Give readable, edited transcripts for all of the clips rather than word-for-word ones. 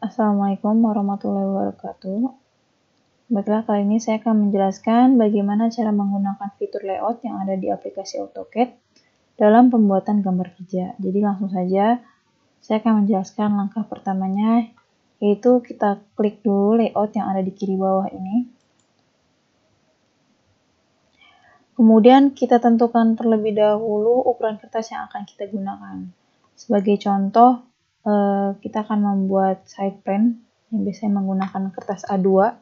Assalamualaikum warahmatullahi wabarakatuh. Baiklah, kali ini saya akan menjelaskan bagaimana cara menggunakan fitur layout yang ada di aplikasi AutoCAD dalam pembuatan gambar kerja. Jadi langsung saja, saya akan menjelaskan langkah pertamanya, yaitu kita klik dulu layout yang ada di kiri bawah ini. Kemudian kita tentukan terlebih dahulu ukuran kertas yang akan kita gunakan. Sebagai contoh, kita akan membuat side plan yang biasanya menggunakan kertas A2.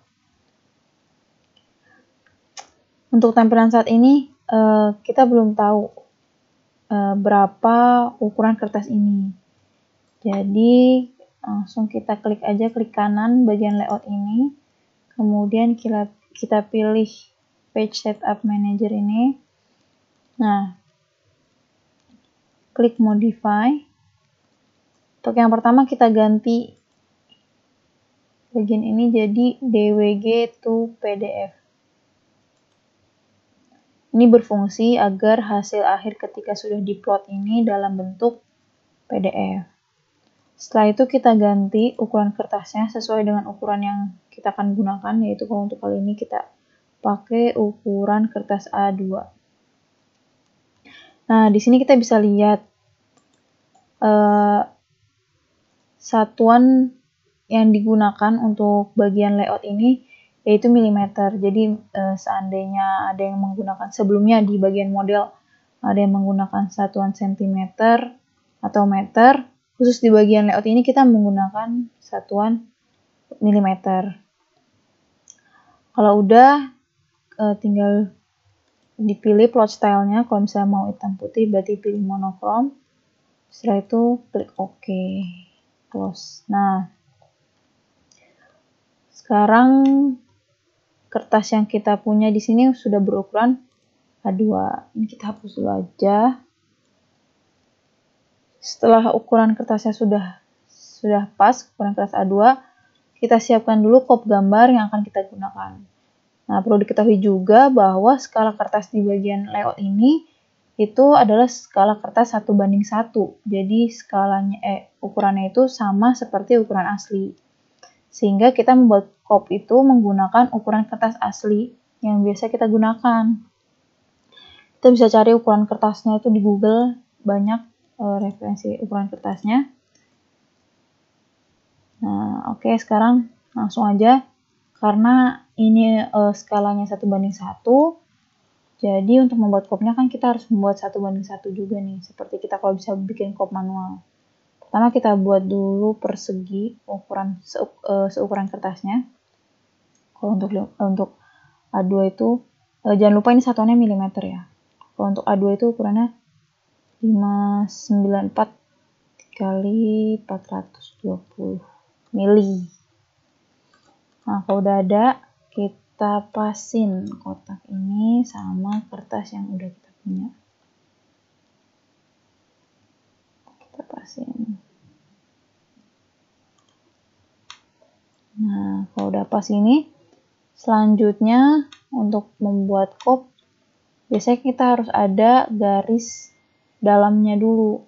Untuk tampilan saat ini, kita belum tahu berapa ukuran kertas ini. Jadi, langsung kita klik aja, klik kanan bagian layout ini. Kemudian kita pilih Page Setup Manager ini. Nah, klik Modify. Untuk yang pertama kita ganti bagian ini jadi DWG to PDF. Ini berfungsi agar hasil akhir ketika sudah diplot ini dalam bentuk PDF. Setelah itu kita ganti ukuran kertasnya sesuai dengan ukuran yang kita akan gunakan, yaitu kalau untuk kali ini kita pakai ukuran kertas A2. Nah, di sini kita bisa lihat satuan yang digunakan untuk bagian layout ini yaitu milimeter. Jadi seandainya ada yang menggunakan sebelumnya di bagian model ada yang menggunakan satuan sentimeter atau meter, khusus di bagian layout ini kita menggunakan satuan milimeter. Kalau udah tinggal dipilih plot stylenya. Kalau misalnya mau hitam putih berarti pilih monochrome. Setelah itu klik OK, close. Nah, sekarang kertas yang kita punya di sini sudah berukuran A2. Ini kita hapus dulu aja. Setelah ukuran kertasnya sudah pas, ukuran kertas A2, kita siapkan dulu kop gambar yang akan kita gunakan. Nah, perlu diketahui juga bahwa skala kertas di bagian layout ini itu adalah skala kertas 1:1. Jadi skalanya ukurannya itu sama seperti ukuran asli. Sehingga kita membuat kop itu menggunakan ukuran kertas asli yang biasa kita gunakan. Kita bisa cari ukuran kertasnya itu di Google, banyak referensi ukuran kertasnya. Nah, oke, sekarang langsung aja. Karena ini skalanya 1:1, jadi untuk membuat kopnya kan kita harus membuat 1:1 juga nih, seperti kita kalau bisa bikin kop manual. Pertama kita buat dulu persegi ukuran seukuran kertasnya. Kalau untuk A2 itu jangan lupa ini satuannya milimeter ya. Kalau untuk A2 itu ukurannya 594 kali 420 mili. Nah, kalau udah ada, kita pasin kotak ini sama kertas yang udah kita punya. Kita pasin. Nah, kalau udah pas ini, selanjutnya untuk membuat kop, biasanya kita harus ada garis dalamnya dulu.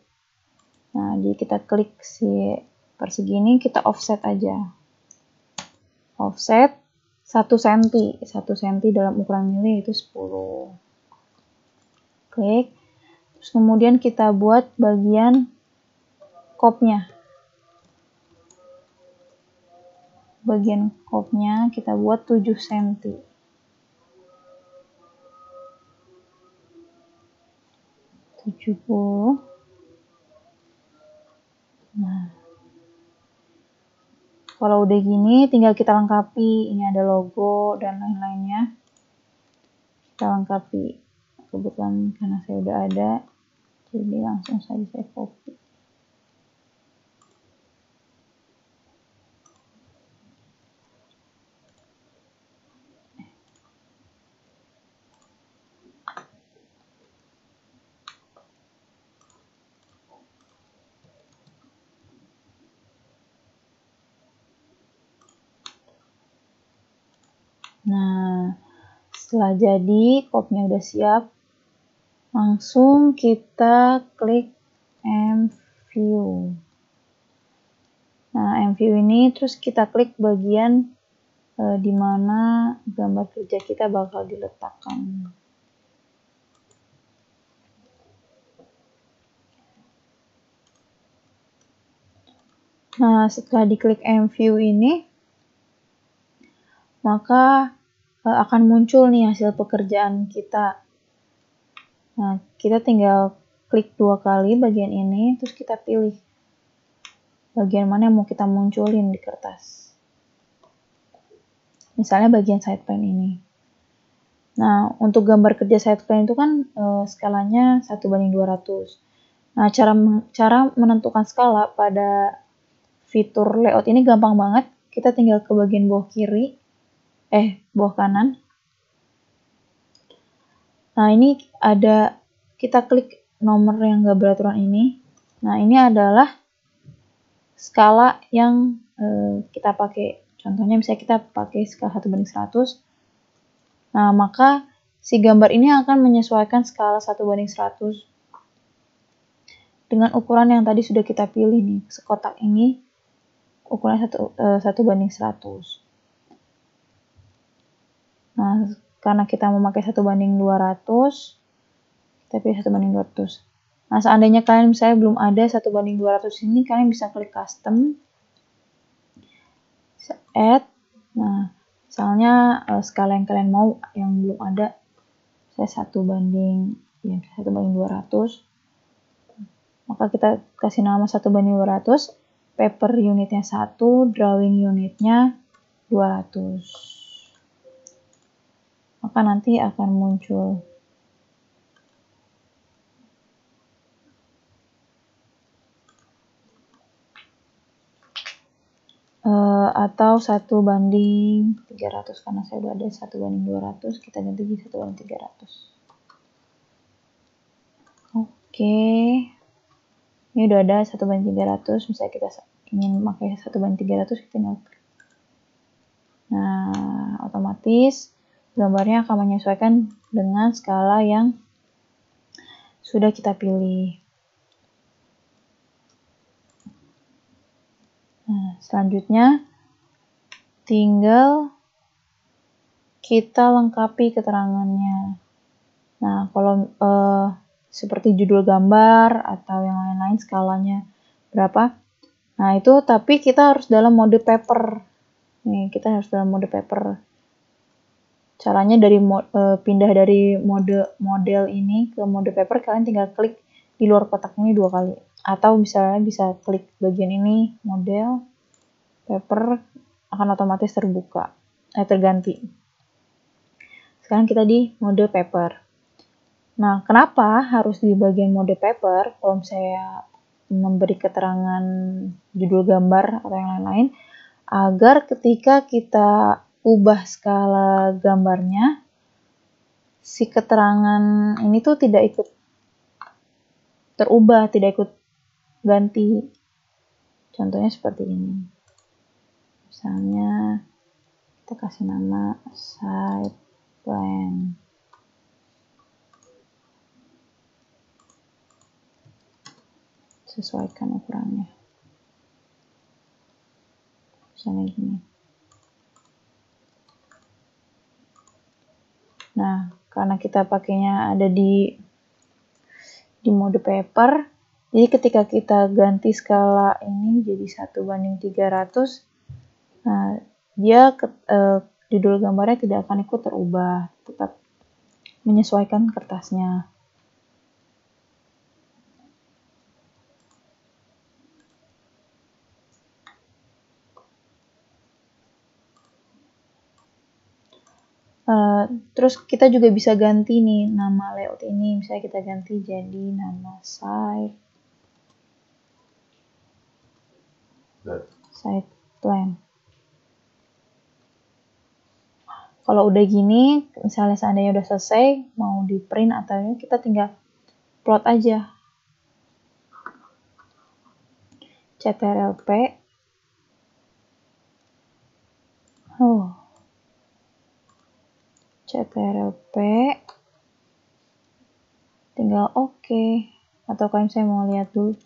Nah, jadi kita klik si persegi ini, kita offset aja. Offset 1 cm. 1 cm dalam ukuran mili itu 10. Klik. Terus kemudian kita buat bagian kopnya. Bagian kopnya kita buat 7 cm. 70. Nah, kalau udah gini tinggal kita lengkapi. Ini ada logo dan lain-lainnya. Kita lengkapi. Kebetulan karena saya udah ada, jadi langsung saja saya copy. Nah, setelah jadi, kopnya udah siap, langsung kita klik and view. Nah, MView ini terus kita klik bagian di mana gambar kerja kita bakal diletakkan. Nah, setelah diklik MView ini, maka akan muncul nih hasil pekerjaan kita. Nah, kita tinggal klik 2 kali bagian ini, terus kita pilih bagian mana yang mau kita munculin di kertas. Misalnya bagian side plan ini. Nah, untuk gambar kerja side plan itu kan skalanya 1:200. Nah, cara menentukan skala pada fitur layout ini gampang banget. Kita tinggal ke bagian bawah kiri, bawah kanan. Nah, ini ada, kita klik nomor yang nggak beraturan ini. Nah, ini adalah skala yang kita pakai. Contohnya misalnya kita pakai skala 1:100. Nah, maka si gambar ini akan menyesuaikan skala 1:100 dengan ukuran yang tadi sudah kita pilih nih. Sekotak ini ukuran 1:100. Nah, karena kita memakai 1:200, kita pilih 1:200. Nah, seandainya kalian misalnya belum ada 1:200 ini, kalian bisa klik custom, add. Nah, misalnya skala yang kalian mau yang belum ada, saya 1:200. Maka kita kasih nama 1:200, paper unitnya 1, drawing unitnya 200. Maka nanti akan muncul atau 1:300, karena saya udah ada 1:200, kita ganti jadi 1:300. Oke, ini udah ada 1:300. Misalnya kita ingin pakai 1:300, kita tinggal klik. Nah, otomatis gambarnya akan menyesuaikan dengan skala yang sudah kita pilih. Nah, selanjutnya tinggal kita lengkapi keterangannya. Nah, kalau seperti judul gambar atau yang lain-lain skalanya berapa. Nah, itu tapi kita harus dalam mode paper. Nih, kita harus dalam mode paper. Caranya dari pindah dari mode model ini ke mode paper, kalian tinggal klik di luar kotak ini 2 kali. Atau misalnya bisa klik bagian ini, model, paper, akan otomatis terganti. Sekarang kita di mode paper. Nah, kenapa harus di bagian mode paper? Kalau saya memberi keterangan judul gambar atau yang lain-lain, agar ketika kita ubah skala gambarnya, si keterangan ini tuh tidak ikut terubah, tidak ikut ganti. Contohnya seperti ini. Misalnya kita kasih nama side plan. Sesuaikan ukurannya. Misalnya gini. Nah, karena kita pakainya ada di mode paper, jadi ketika kita ganti skala ini jadi 1:300, nah, dia judul gambarnya tidak akan ikut terubah, tetap menyesuaikan kertasnya. Terus kita juga bisa ganti nih nama layout ini, misalnya kita ganti jadi nama side plan. Kalau udah gini, misalnya seandainya udah selesai, mau di print atau ini, kita tinggal plot aja. CTRL-P. CTRL-P. Tinggal oke. Atau kalau saya mau lihat dulu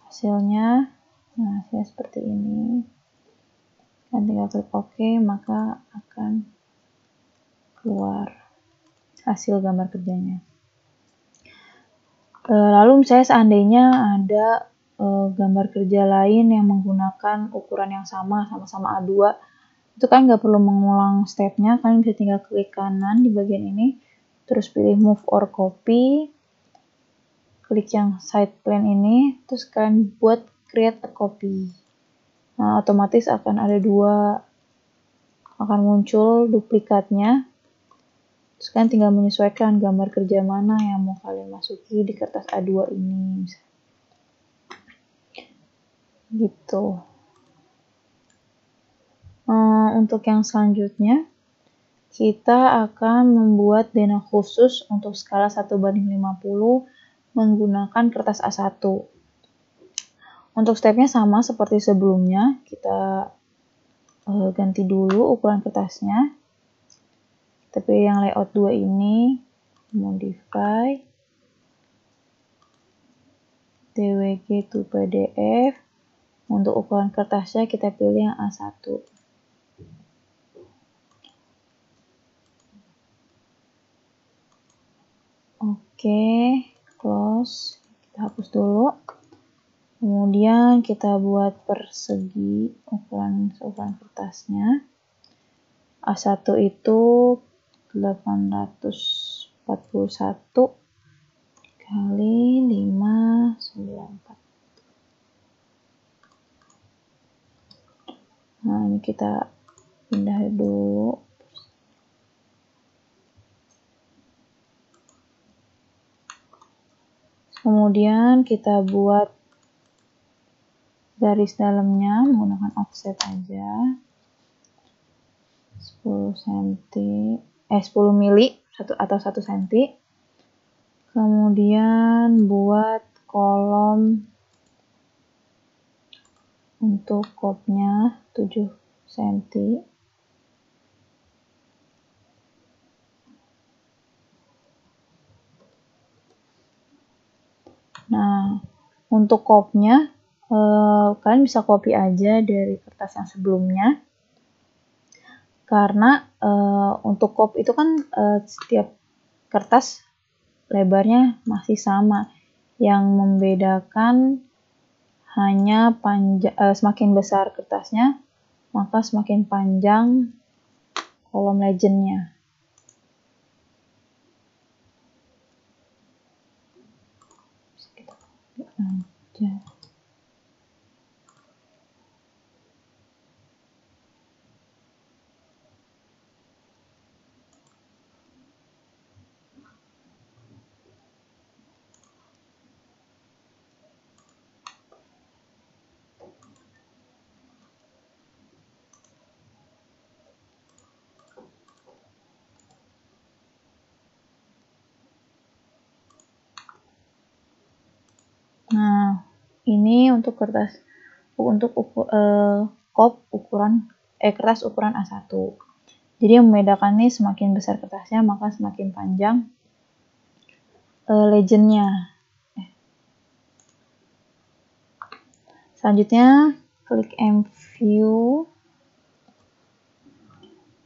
hasilnya. Nah, hasilnya seperti ini. Dan tinggal klik OK, maka akan keluar hasil gambar kerjanya. Lalu misalnya seandainya ada gambar kerja lain yang menggunakan ukuran yang sama-sama A2, itu kan nggak perlu mengulang stepnya, kalian bisa tinggal klik kanan di bagian ini, terus pilih move or copy, klik yang side plan ini, terus kalian buat create a copy. Nah, otomatis akan ada akan muncul duplikatnya. Terus kalian tinggal menyesuaikan gambar kerja mana yang mau kalian masuki di kertas A2 ini. Gitu. Untuk yang selanjutnya, kita akan membuat denah khusus untuk skala 1:50 menggunakan kertas A1. Untuk stepnya sama seperti sebelumnya, kita ganti dulu ukuran kertasnya. Tapi yang layout 2 ini, modify, DWG to PDF. Untuk ukuran kertasnya kita pilih yang A1. Oke, close. Kita hapus dulu. Kemudian kita buat persegi ukuran kertasnya. A1 itu 841 kali 594. Nah, ini kita pindah dulu. Kemudian kita buat garis dalamnya menggunakan offset aja. 10 mili atau 1 cm. Kemudian buat kolom untuk kopnya 7 cm. Nah, untuk kopnya kalian bisa copy aja dari kertas yang sebelumnya. Karena untuk kop itu kan setiap kertas lebarnya masih sama. Yang membedakan hanya semakin besar kertasnya, maka semakin panjang kolom legendnya. Kita aja. Nah, ini untuk kertas kop ukuran kertas ukuran A1. Jadi yang membedakan ini semakin besar kertasnya maka semakin panjang legendnya. Selanjutnya klik M-View,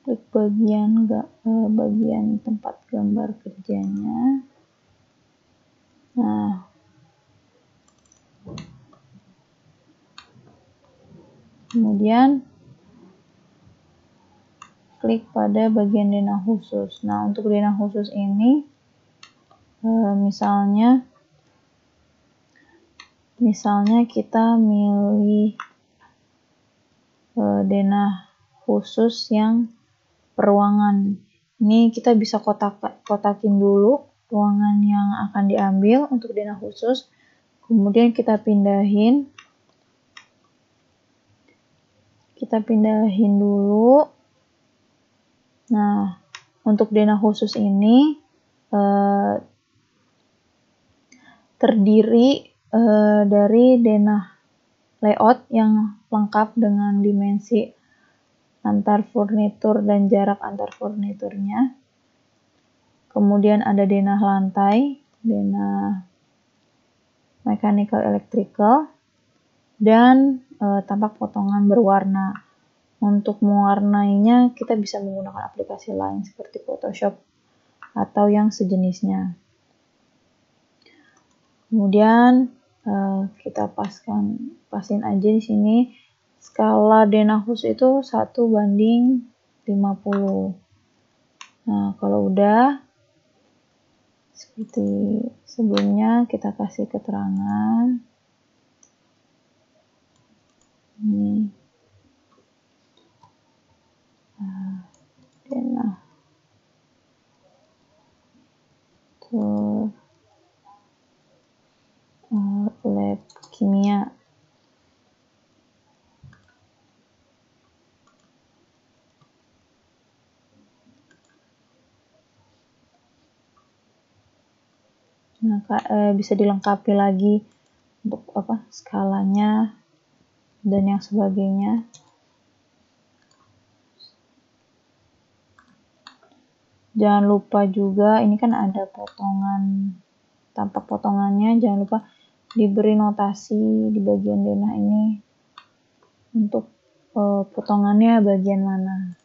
klik bagian tempat gambar kerjanya. Nah, kemudian klik pada bagian denah khusus. Nah, untuk denah khusus ini misalnya kita milih denah khusus yang peruangan. Ini kita bisa kotakin dulu ruangan yang akan diambil untuk denah khusus. Kemudian kita pindahin dulu. Nah, untuk denah khusus ini terdiri dari denah layout yang lengkap dengan dimensi antar furnitur dan jarak antar furniturnya. Kemudian ada denah lantai, denah mechanical electrical, dan tampak potongan berwarna. Untuk mewarnainya kita bisa menggunakan aplikasi lain seperti Photoshop atau yang sejenisnya. Kemudian kita pasin aja di sini skala Denahus itu 1:50. Nah, kalau udah seperti sebelumnya kita kasih keterangan. Ini Denah lab kimia. Nah, bisa dilengkapi lagi untuk skalanya dan yang sebagainya. Jangan lupa juga ini kan ada potongan, tampak potongannya, jangan lupa diberi notasi di bagian denah ini untuk potongannya bagian mana.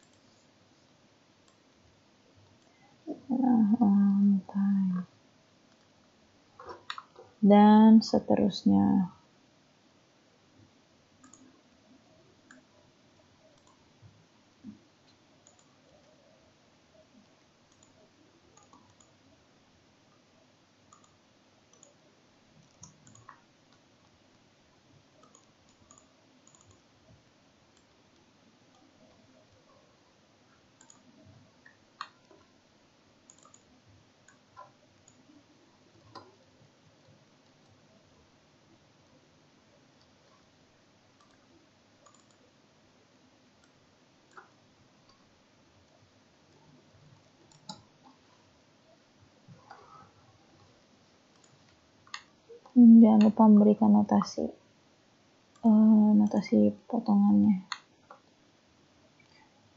Dan seterusnya. Jangan lupa memberikan notasi potongannya.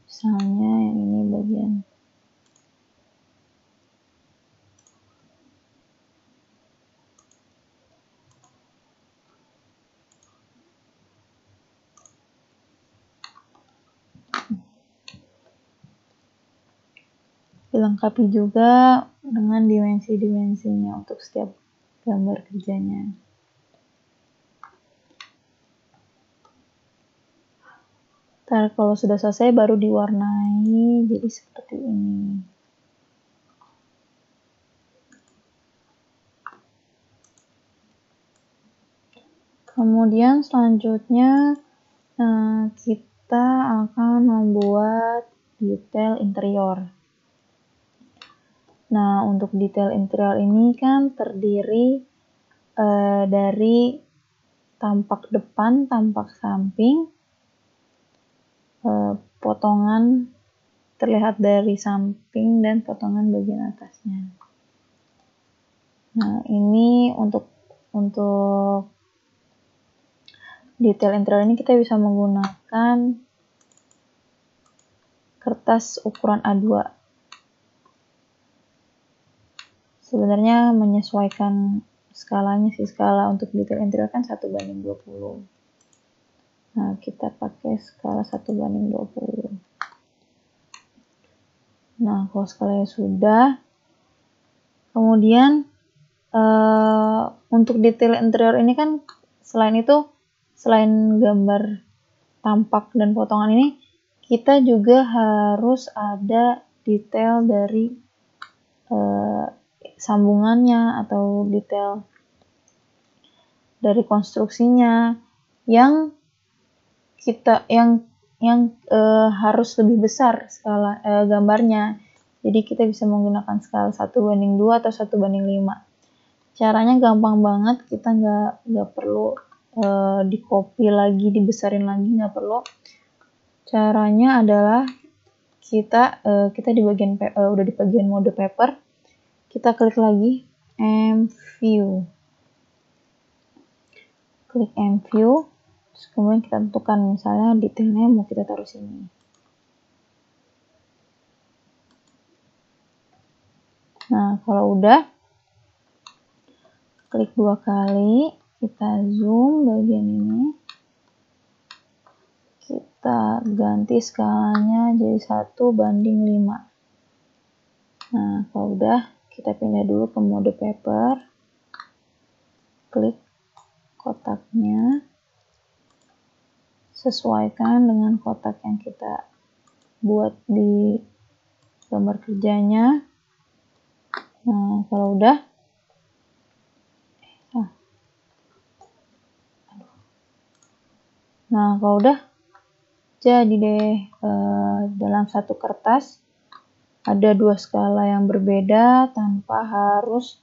Misalnya yang ini bagian dilengkapi juga dengan dimensi-dimensinya untuk setiap gambar kerjanya. Ntar kalau sudah selesai baru diwarnai jadi seperti ini. Kemudian selanjutnya kita akan membuat detail interior. Nah, untuk detail interior ini kan terdiri dari tampak depan, tampak samping, potongan terlihat dari samping, dan potongan bagian atasnya. Nah, ini untuk detail interior ini kita bisa menggunakan kertas ukuran A2. Sebenarnya menyesuaikan skalanya sih, skala untuk detail interior kan 1:20. Nah, kita pakai skala 1:20. Nah, kalau skalanya sudah, kemudian untuk detail interior ini kan selain gambar tampak dan potongan ini, kita juga harus ada detail dari sambungannya atau detail dari konstruksinya yang harus lebih besar skala gambarnya. Jadi kita bisa menggunakan skala 1:2 atau 1:5. Caranya gampang banget, kita nggak perlu di copy lagi, dibesarin lagi, nggak perlu. Caranya adalah kita di bagian udah di bagian mode paper, kita klik lagi M-View, klik M-View, terus kemudian kita tentukan misalnya detailnya mau kita taruh sini. Nah, kalau udah, klik 2 kali, kita zoom bagian ini. kita ganti skalanya jadi 1:5. Nah, kalau udah, kita pindah dulu ke mode paper, klik kotaknya, sesuaikan dengan kotak yang kita buat di gambar kerjanya. Nah, kalau udah, jadi deh dalam satu kertas ada 2 skala yang berbeda tanpa harus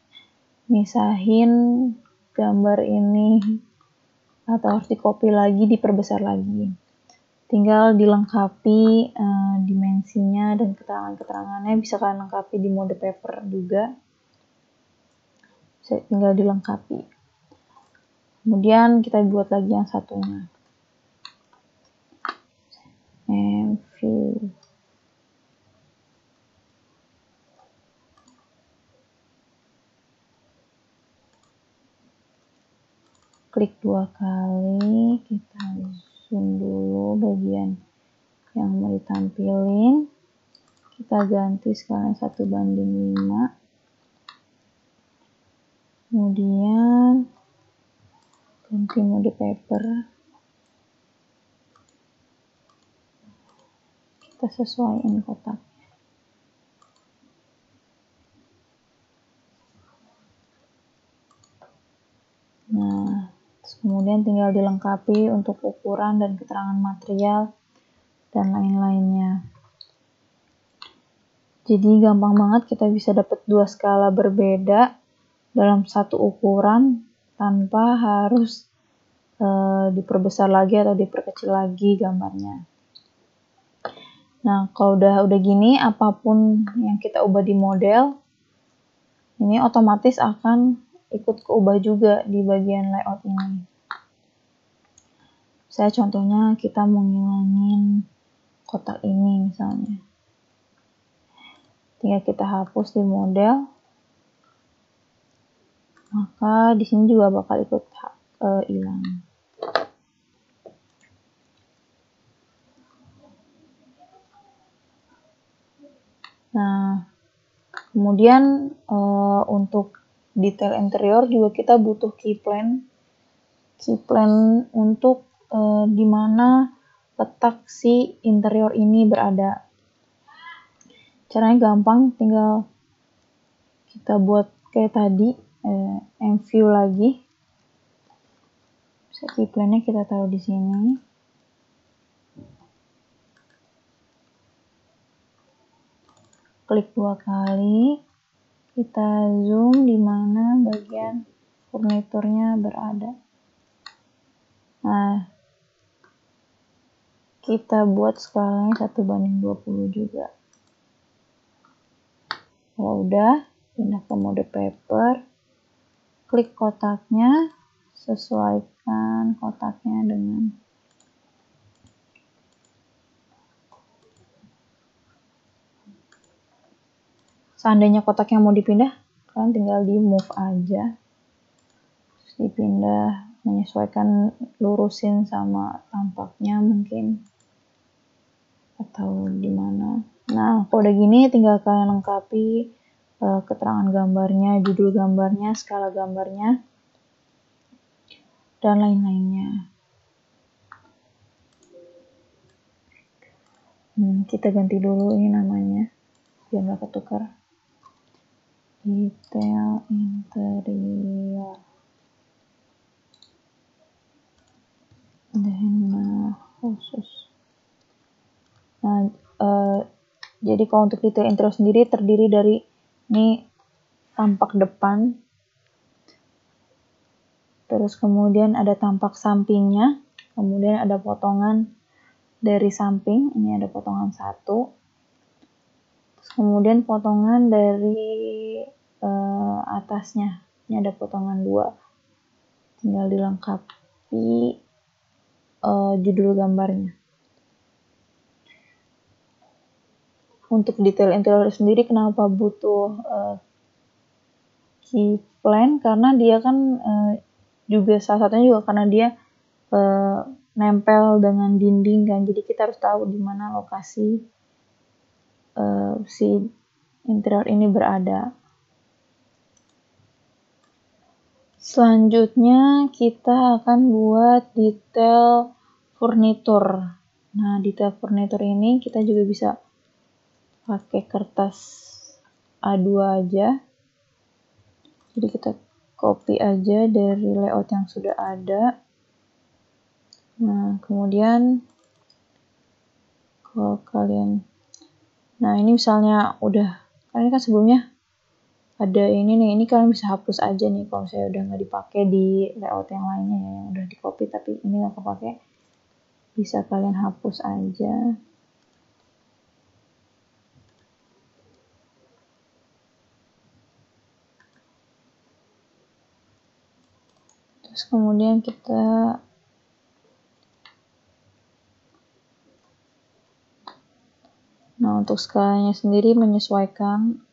misahin gambar ini atau harus di-copy lagi, diperbesar lagi. Tinggal dilengkapi dimensinya dan keterangan-keterangannya, bisa kalian lengkapi di mode paper juga. Tinggal dilengkapi. Kemudian kita buat lagi yang satunya. View. Klik 2 kali, kita zoom dulu bagian yang mau ditampilin. Kita ganti sekarang 1:5. Kemudian ganti mode paper. Kita sesuaikan kotak. Nah, kemudian tinggal dilengkapi untuk ukuran dan keterangan material dan lain-lainnya. Jadi gampang banget kita bisa dapat 2 skala berbeda dalam satu ukuran tanpa harus diperbesar lagi atau diperkecil lagi gambarnya. Nah, kalau udah gini, apapun yang kita ubah di model, ini otomatis akan ikut keubah juga di bagian layout ini. Saya contohnya kita mau ngilangin kotak ini misalnya. Tinggal kita hapus di model. Maka di sini juga bakal ikut hilang. Nah, kemudian untuk detail interior juga kita butuh keyplane untuk di mana letak si interior ini berada. Caranya gampang, tinggal kita buat kayak tadi, view lagi. Keyplane-nya kita taruh di sini. Klik 2 kali. Kita zoom di mana bagian furniturnya berada. Nah, kita buat skalanya 1:20 juga. Kalau udah, pindah ke mode paper, klik kotaknya, sesuaikan kotaknya dengan seandainya kotaknya mau dipindah, kalian tinggal di move aja, terus dipindah, menyesuaikan, lurusin sama tampaknya mungkin, atau di mana. Nah, kalau udah gini tinggal kalian lengkapi keterangan gambarnya, judul gambarnya, skala gambarnya, dan lain-lainnya. Kita ganti dulu ini namanya, biar nggak ketukar. Detail interior. Denah khusus. Nah, jadi kalau untuk detail interior sendiri terdiri dari ini tampak depan, terus kemudian ada tampak sampingnya, kemudian ada potongan dari samping, ini ada potongan 1, terus kemudian potongan dari atasnya, ini ada potongan 2, tinggal dilengkapi judul gambarnya. Untuk detail interior sendiri kenapa butuh keyplane, karena dia kan juga salah satunya juga karena dia nempel dengan dinding kan, jadi kita harus tahu di mana lokasi si interior ini berada. Selanjutnya kita akan buat detail furnitur. Nah, detail furnitur ini kita juga bisa pakai kertas A2 aja. Jadi kita copy aja dari layout yang sudah ada. Nah, kemudian kalau kalian, nah ini misalnya udah, kan ini kan sebelumnya ada ini nih, ini kalian bisa hapus aja nih kalau saya udah nggak dipakai di layout yang lainnya ya, yang udah di copy tapi ini nggak kepake, bisa kalian hapus aja. Terus kemudian kita untuk skalanya sendiri menyesuaikan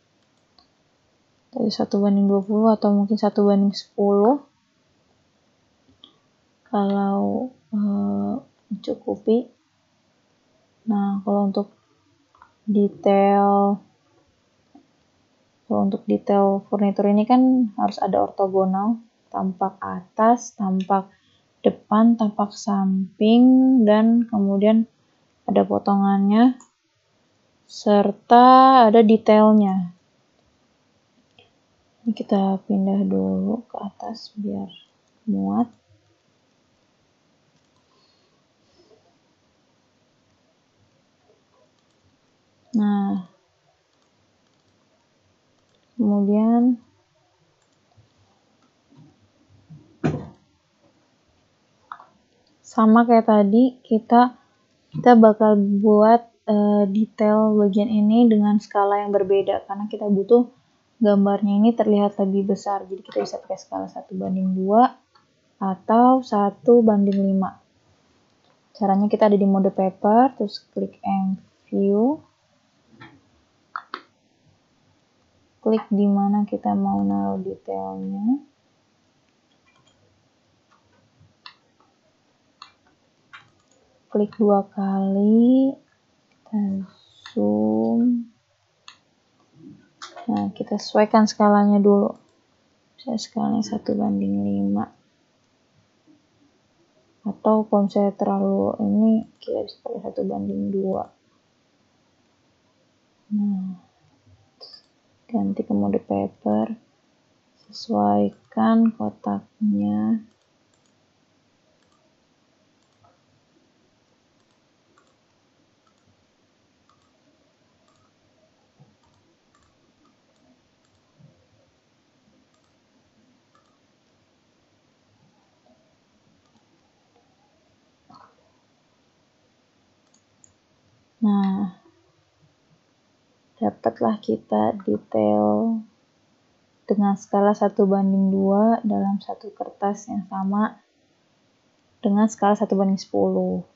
dari 1:20 atau mungkin 1:10 kalau mencukupi. Nah, kalau untuk detail furnitur ini kan harus ada ortogonal, tampak atas, tampak depan, tampak samping, dan kemudian ada potongannya serta ada detailnya. Ini kita pindah dulu ke atas biar muat. Nah, kemudian sama kayak tadi, kita bakal buat detail bagian ini dengan skala yang berbeda karena kita butuh gambarnya ini terlihat lebih besar. Jadi kita bisa pakai skala 1:2 atau 1:5. Caranya kita ada di mode paper, terus klik and view. Klik di mana kita mau naruh detailnya. Klik 2 kali, kita zoom. Nah, kita sesuaikan skalanya dulu. Saya skalanya 1:5. Atau kalau misalnya terlalu ini, kita bisa pakai 1:2. Nah, ganti ke mode paper, sesuaikan kotaknya. Nah, dapatlah kita detail dengan skala 1:2 dalam satu kertas yang sama dengan skala 1:10.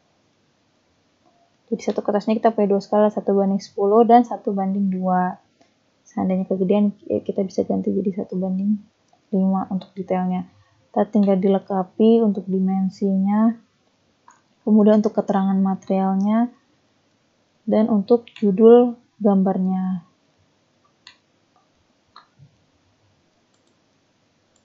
Jadi satu kertasnya kita pakai 2 skala, 1:10 dan 1:2. Seandainya kegedean, kita bisa ganti jadi 1:5 untuk detailnya. Kita tinggal dilengkapi untuk dimensinya, kemudian untuk keterangan materialnya, dan untuk judul gambarnya.